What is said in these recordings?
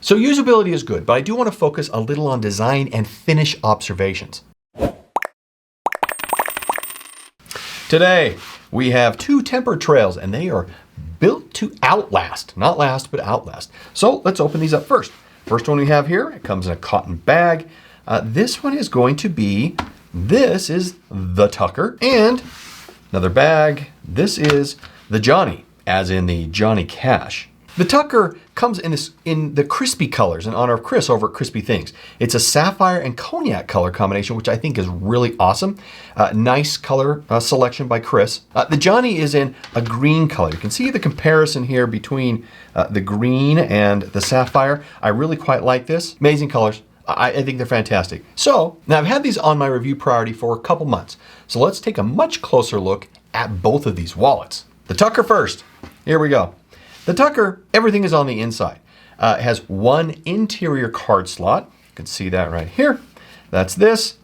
So usability is good, but I do want to focus a little on design and finish observations. Today, we have two tempered trails, and they are built to outlast. Not last, but outlast. So let's open these up first. First one we have here, it comes in a cotton bag. This one is going to be, this is the Tucker, and another bag, this is the Johnny, as in the Johnny Cash. The Tucker comes in the crispy colors in honor of Chris over at Crispy Things. It's a sapphire and cognac color combination, which I think is really awesome. Nice color selection by Chris. The Johnny is in a green color. You can see the comparison here between the green and the sapphire. I really quite like this. Amazing colors. I think they're fantastic. So now I've had these on my review priority for a couple months. So let's take a much closer look at both of these wallets. The Tucker first. Here we go. The Tucker, everything is on the inside. It has one interior card slot. You can see that right here. That's this,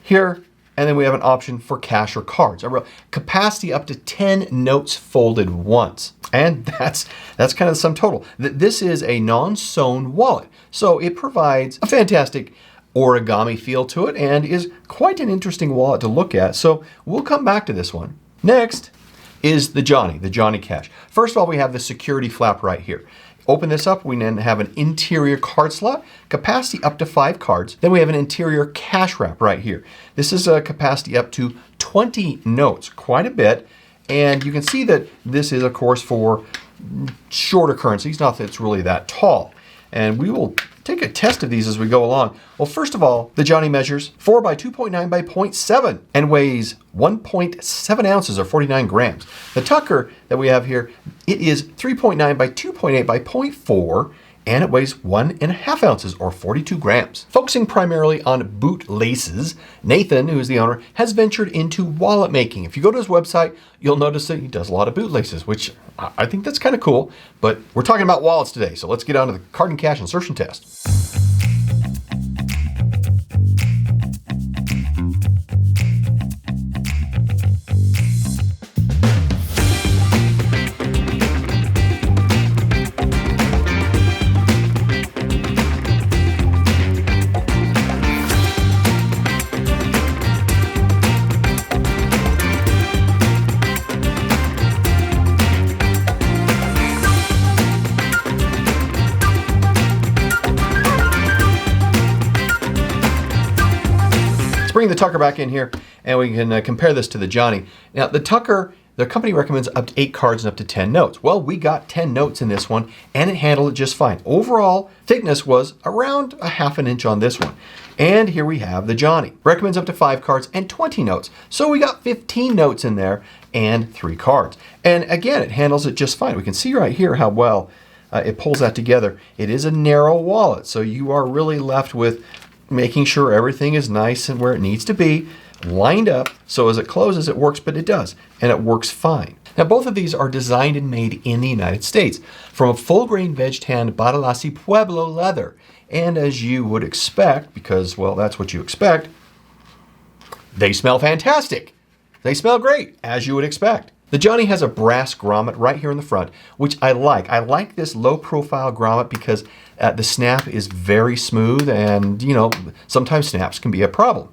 here, and then we have an option for cash or cards. I wrote capacity up to 10 notes folded once. And that's kind of the sum total. This is a non-sewn wallet. So it provides a fantastic origami feel to it and is quite an interesting wallet to look at. So we'll come back to this one. Next is the Johnny Cash. First of all, we have the security flap right here. Open this up, we then have an interior card slot, capacity up to 5 cards. Then we have an interior cash wrap right here. This is a capacity up to 20 notes, quite a bit. And you can see that this is, of course, for shorter currencies, not that it's really that tall. And we will take a test of these as we go along. Well, first of all, the Johnny measures 4 by 2.9 by 0.7 and weighs 1.7 ounces or 49 grams. The Tucker that we have here, it is 3.9 by 2.8 by 0.4 and it weighs 1.5 ounces or 42 grams. Focusing primarily on boot laces, Nathan, who is the owner, has ventured into wallet making. If you go to his website, you'll notice that he does a lot of boot laces, which I think that's kind of cool, but we're talking about wallets today, so let's get on to the card and cash insertion test. Bring the Tucker back in here and we can compare this to the Johnny. Now the Tucker, the company recommends up to 8 cards and up to 10 notes. Well, we got 10 notes in this one and it handled it just fine. Overall thickness was around a ½ an inch on this one. And here we have the Johnny. Recommends up to 5 cards and 20 notes. So we got 15 notes in there and 3 cards. And again, it handles it just fine. We can see right here how well it pulls that together. It is a narrow wallet, so you are really left with making sure everything is nice and where it needs to be, lined up, so as it closes it works, but it does, and it works fine. Now both of these are designed and made in the United States from a full-grain veg-tanned Badalasi Pueblo leather. And as you would expect, because, well, that's what you expect, they smell fantastic. They smell great, as you would expect. The Johnny has a brass grommet right here in the front, which I like. I like this low-profile grommet because the snap is very smooth and, you know, sometimes snaps can be a problem.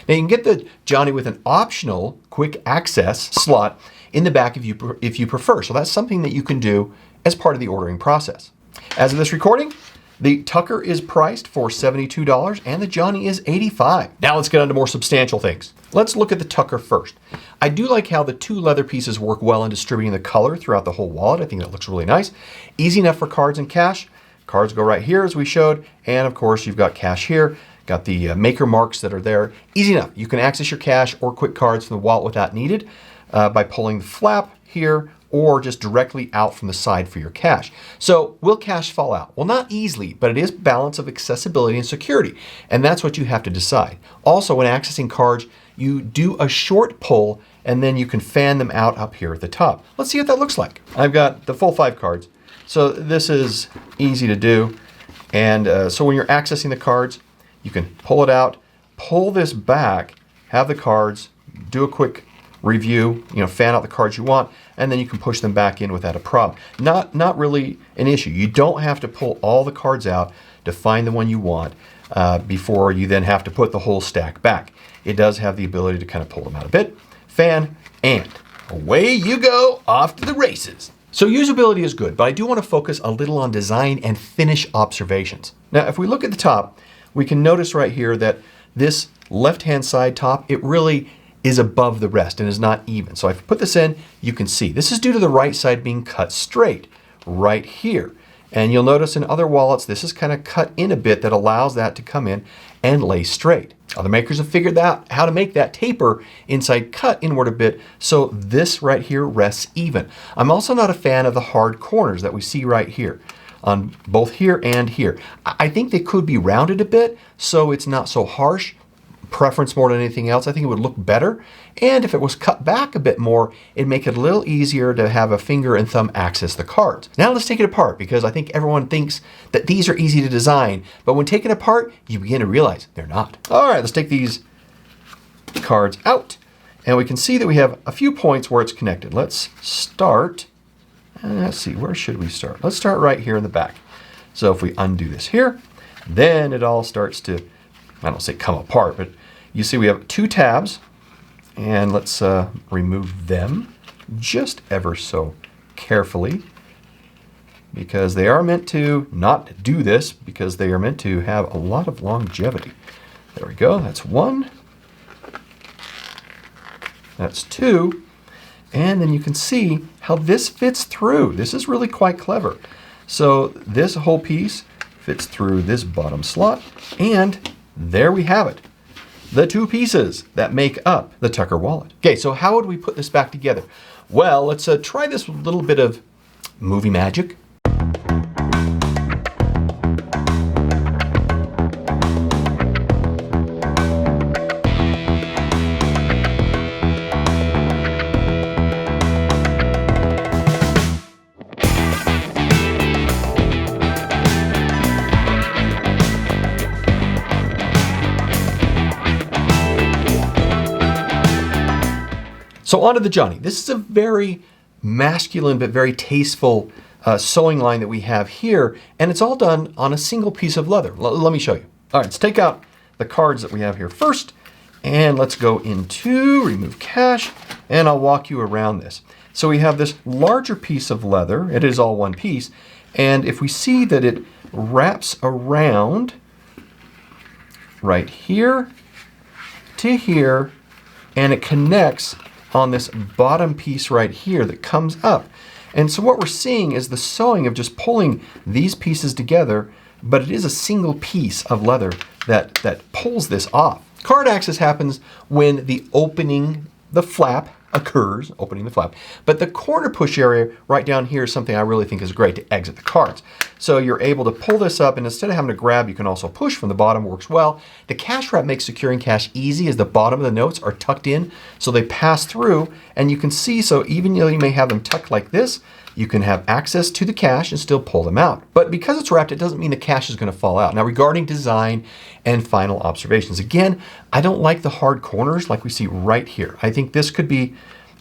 Now you can get the Johnny with an optional quick access slot in the back if you prefer. So that's something that you can do as part of the ordering process. As of this recording, the Tucker is priced for $72 and the Johnny is $85. Now let's get on to more substantial things. Let's look at the Tucker first. I do like how the 2 leather pieces work well in distributing the color throughout the whole wallet. I think that looks really nice. Easy enough for cards and cash. Cards go right here as we showed, and of course you've got cash here. Got the maker marks that are there. Easy enough. You can access your cash or quick cards from the wallet without needed by pulling the flap here or just directly out from the side for your cash. So will cash fall out? Well, not easily, but it is balance of accessibility and security, and that's what you have to decide. Also, when accessing cards, you do a short pull and then you can fan them out up here at the top. Let's see what that looks like. I've got the full 5 cards. So this is easy to do. And so when you're accessing the cards, you can pull it out, pull this back, have the cards, do a quick review, fan out the cards you want, and then you can push them back in without a problem. Not really an issue. You don't have to pull all the cards out to find the one you want before you then have to put the whole stack back. It does have the ability to kind of pull them out a bit, fan, and away you go, off to the races. So usability is good, but I do want to focus a little on design and finish observations. Now, if we look at the top, we can notice right here that this left-hand side top, it really is above the rest and is not even. So if I put this in, you can see this is due to the right side being cut straight right here. And you'll notice in other wallets, this is kind of cut in a bit that allows that to come in and lay straight. Other makers have figured out how to make that taper inside cut inward a bit so this right here rests even. I'm also not a fan of the hard corners that we see right here on both here and here. I think they could be rounded a bit so it's not so harsh. Preference more than anything else. I think it would look better. And if it was cut back a bit more, it'd make it a little easier to have a finger and thumb access the cards. Now let's take it apart because I think everyone thinks that these are easy to design, but when taken apart, you begin to realize they're not. All right, let's take these cards out and we can see that we have a few points where it's connected. Let's start, let's see, where should we start? Let's start right here in the back. So if we undo this here, then it all starts to, I don't say come apart, but you see we have 2 tabs, and let's remove them just ever so carefully because they are meant to not do this because they are meant to have a lot of longevity. There we go, that's 1, that's 2, and then you can see how this fits through. This is really quite clever. So this whole piece fits through this bottom slot, and there we have it. The 2 pieces that make up the Tucker wallet. Okay, so how would we put this back together? Well, let's try this with a little bit of movie magic. So onto the Johnny. This is a very masculine but very tasteful sewing line that we have here, and it's all done on a single piece of leather. Let me show you. All right, let's take out the cards that we have here first, and let's go into remove cache, and I'll walk you around this. So we have this larger piece of leather. It is all one piece, and if we see that it wraps around right here to here, and it connects on this bottom piece right here that comes up. And so what we're seeing is the sewing of just pulling these pieces together, but it is a single piece of leather that pulls this off. Card access happens when the opening, the flap occurs, opening the flap, but the corner push area right down here is something I really think is great to exit the cards. So you're able to pull this up, and instead of having to grab, you can also push from the bottom, works well. The cache wrap makes securing cache easy as the bottom of the notes are tucked in, so they pass through, and you can see, so even though you may have them tucked like this, you can have access to the cache and still pull them out. But because it's wrapped, it doesn't mean the cache is going to fall out. Now regarding design and final observations, again, I don't like the hard corners like we see right here. I think this could be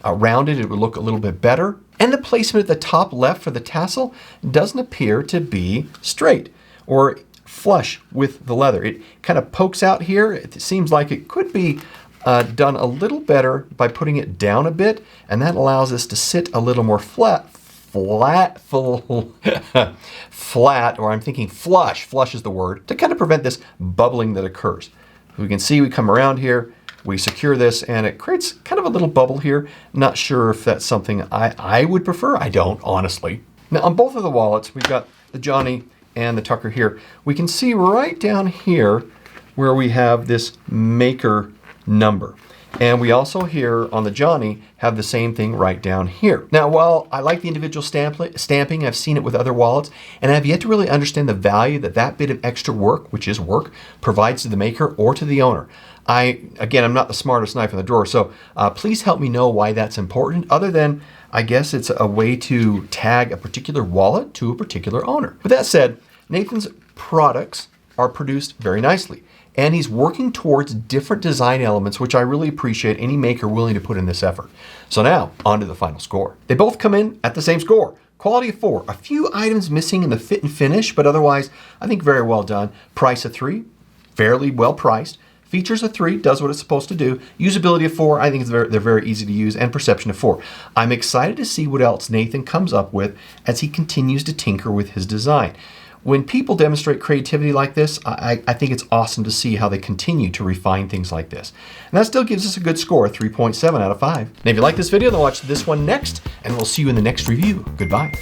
rounded, it would look a little bit better. And the placement at the top left for the tassel doesn't appear to be straight or flush with the leather. It kind of pokes out here. It seems like it could be done a little better by putting it down a bit, and that allows us to sit a little more flat, or I'm thinking flush is the word, to kind of prevent this bubbling that occurs. We can see we come around here, we secure this, and it creates kind of a little bubble here. Not sure if that's something I would prefer. I don't, honestly. Now on both of the wallets, we've got the Johnny and the Tucker here. We can see right down here where we have this maker number. And we also here on the Johnny have the same thing right down here. Now, while I like the individual stamping, I've seen it with other wallets, and I've yet to really understand the value that that bit of extra work, which is work, provides to the maker or to the owner. Again, I'm not the smartest knife in the drawer, so please help me know why that's important, other than I guess it's a way to tag a particular wallet to a particular owner. With that said, Nathan's products are produced very nicely. And he's working towards different design elements, which I really appreciate any maker willing to put in this effort. So now, on to the final score. They both come in at the same score. Quality of 4. A few items missing in the fit and finish, but otherwise, I think very well done. Price of 3, fairly well priced. Features of 3, does what it's supposed to do. Usability of 4, I think they're very easy to use. And perception of 4. I'm excited to see what else Nathan comes up with as he continues to tinker with his design. When people demonstrate creativity like this, I think it's awesome to see how they continue to refine things like this. And that still gives us a good score, 3.7 out of 5. And if you like this video, then watch this one next, and we'll see you in the next review. Goodbye.